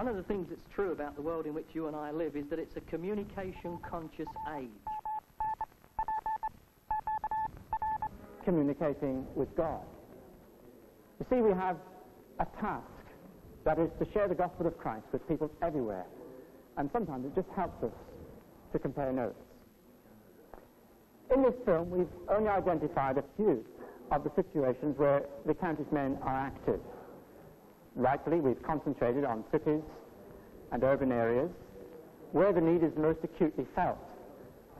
One of the things that's true about the world in which you and I live is that it's a communication-conscious age. Communicating with God. You see, we have a task, that is to share the gospel of Christ with people everywhere. And sometimes it just helps us to compare notes. In this film, we've only identified a few of the situations where the county's men are active. Rightfully, we've concentrated on cities and urban areas where the need is most acutely felt.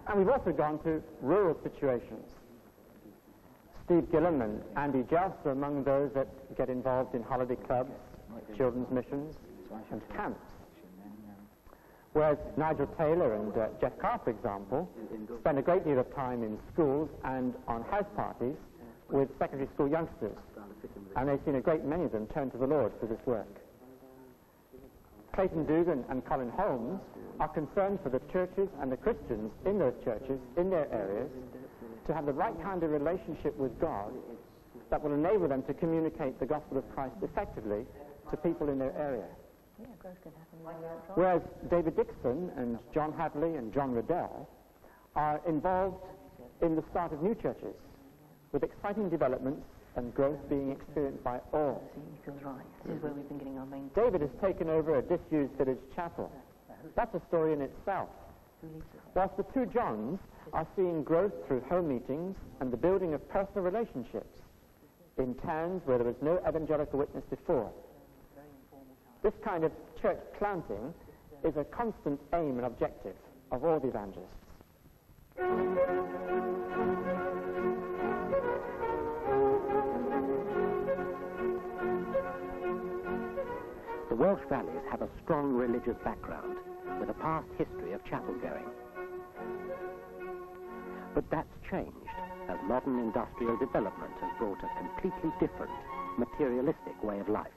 And we've also gone to rural situations. Steve Gillam and Andy Jelst are among those that get involved in holiday clubs, children's missions, and camps. Whereas Nigel Taylor and Jeff Carr, for example, spend a great deal of time in schools and on house parties with secondary school youngsters. And they've seen a great many of them turn to the Lord for this work. Clayton Dugan and Colin Holmes are concerned for the churches and the Christians in those churches, in their areas, to have the right kind of relationship with God that will enable them to communicate the gospel of Christ effectively to people in their area. Whereas David Dixon and John Hadley and John Riddell are involved in the start of new churches, with exciting developments and growth being experienced by all. This is where we've been getting our main... David has taken over a disused village chapel. That's a story in itself. Whilst the two Johns are seeing growth through home meetings and the building of personal relationships in towns where there was no evangelical witness before. This kind of church planting is a constant aim and objective of all the evangelists. The Welsh valleys have a strong religious background with a past history of chapel going. But that's changed as modern industrial development has brought a completely different, materialistic way of life.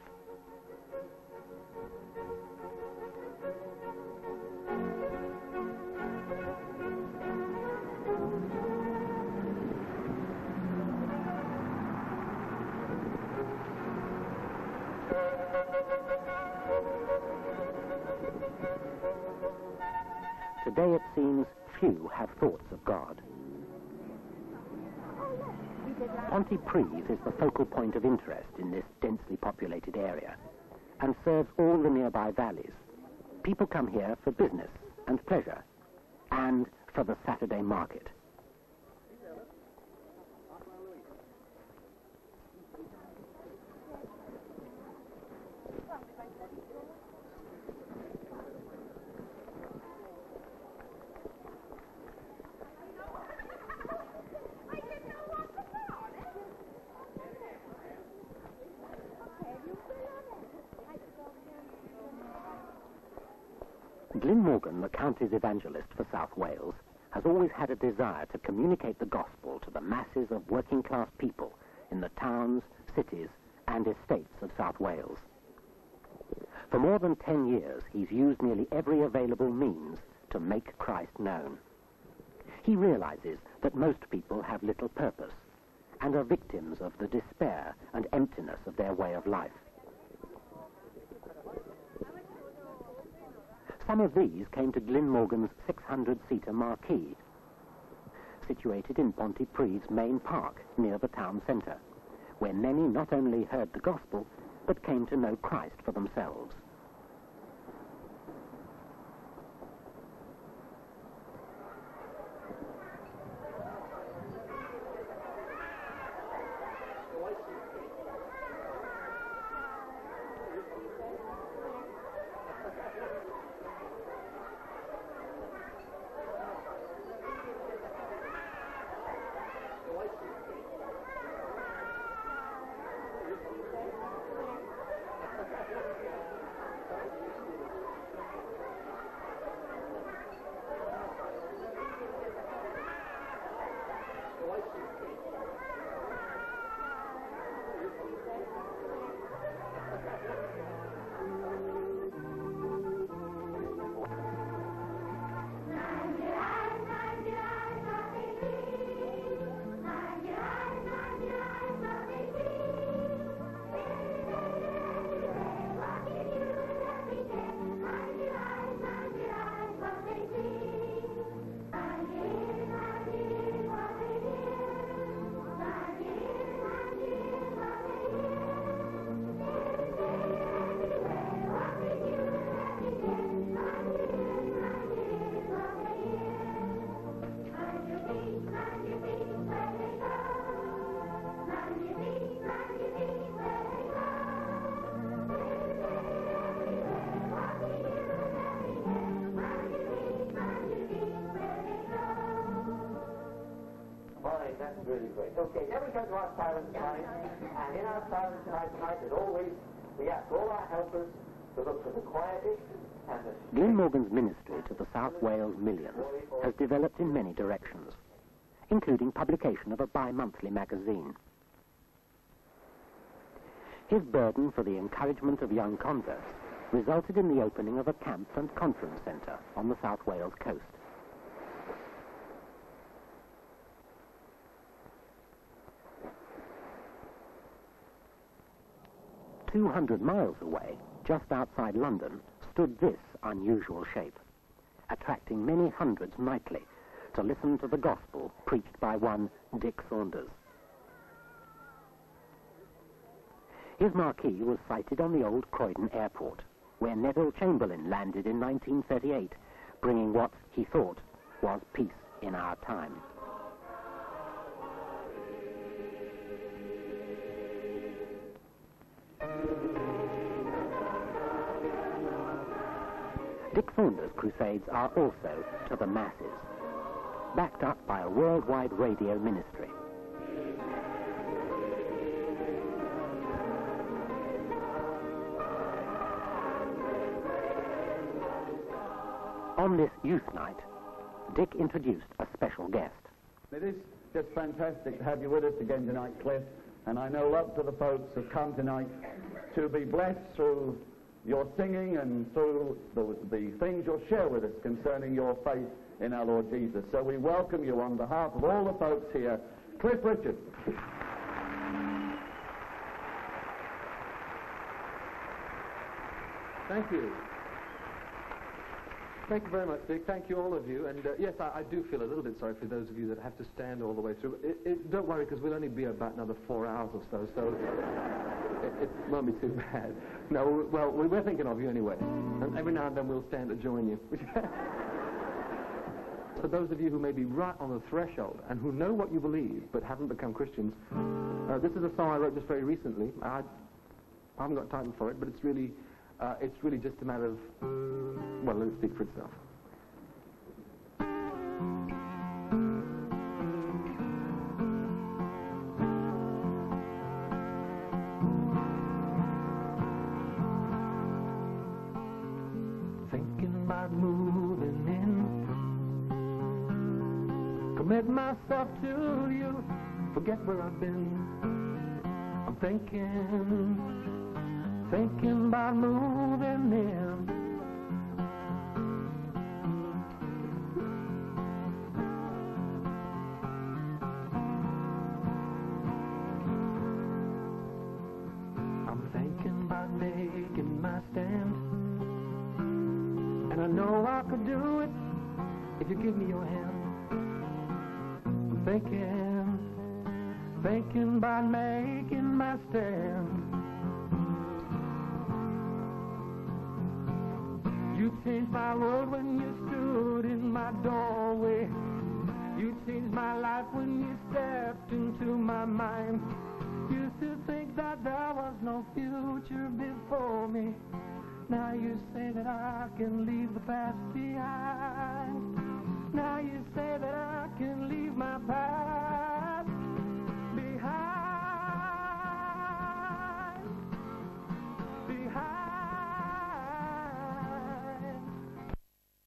Today it seems few have thoughts of God. Pontypridd is the focal point of interest in this densely populated area and serves all the nearby valleys. People come here for business and pleasure and for the Saturday market. Glyn Morgan, the county's evangelist for South Wales, has always had a desire to communicate the gospel to the masses of working-class people in the towns, cities, and estates of South Wales. For more than 10 years, he's used nearly every available means to make Christ known. He realizes that most people have little purpose and are victims of the despair and emptiness of their way of life. Some of these came to Glyn Morgan's 600-seater marquee, situated in Pontypridd's main park near the town centre, where many not only heard the gospel, but came to know Christ for themselves. really great. Okay, then we go to our silent night, and in our silent night tonight, as always, we ask all our helpers to look for the quietest and the... Glyn Morgan's ministry to the South Wales millions has developed in many directions, including publication of a bi-monthly magazine. His burden for the encouragement of young converts resulted in the opening of a camp and conference centre on the South Wales coast. "200 miles away, just outside London, stood this unusual shape, attracting many hundreds nightly to listen to the gospel preached by one Dick Saunders. His marquee was sited on the old Croydon airport, where Neville Chamberlain landed in 1938, bringing what he thought was peace in our time. Dick Saunders' crusades are also to the masses, backed up by a worldwide radio ministry. On this youth night, Dick introduced a special guest. It is just fantastic to have you with us again tonight, Cliff, and I know lots of the folks have come tonight to be blessed through your singing and through the things you'll share with us concerning your faith in our Lord Jesus. So we welcome you on behalf of all the folks here. Cliff Richard. Thank you. Thank you very much, Dick. Thank you, all of you. And yes, I do feel a little bit sorry for those of you that have to stand all the way through. Don't worry, because we'll only be about another 4 hours or so, it won't be too bad. No, well, we're thinking of you anyway. And every now and then we'll stand to join you. For those of you who may be right on the threshold and who know what you believe but haven't become Christians, this is a song I wrote just very recently. I haven't got a title for it, but it's really just a matter of, well, let it speak for itself. Thinking about moving in, commit myself to you, forget where I've been. I'm thinking about moving in. I'm thinking about making my stand, and I know I could do it if you give me your hand. I'm thinking about making my stand. You changed my world when you stood in my doorway. You changed my life when you stepped into my mind. Used to think that there was no future before me. Now you say that I can leave the past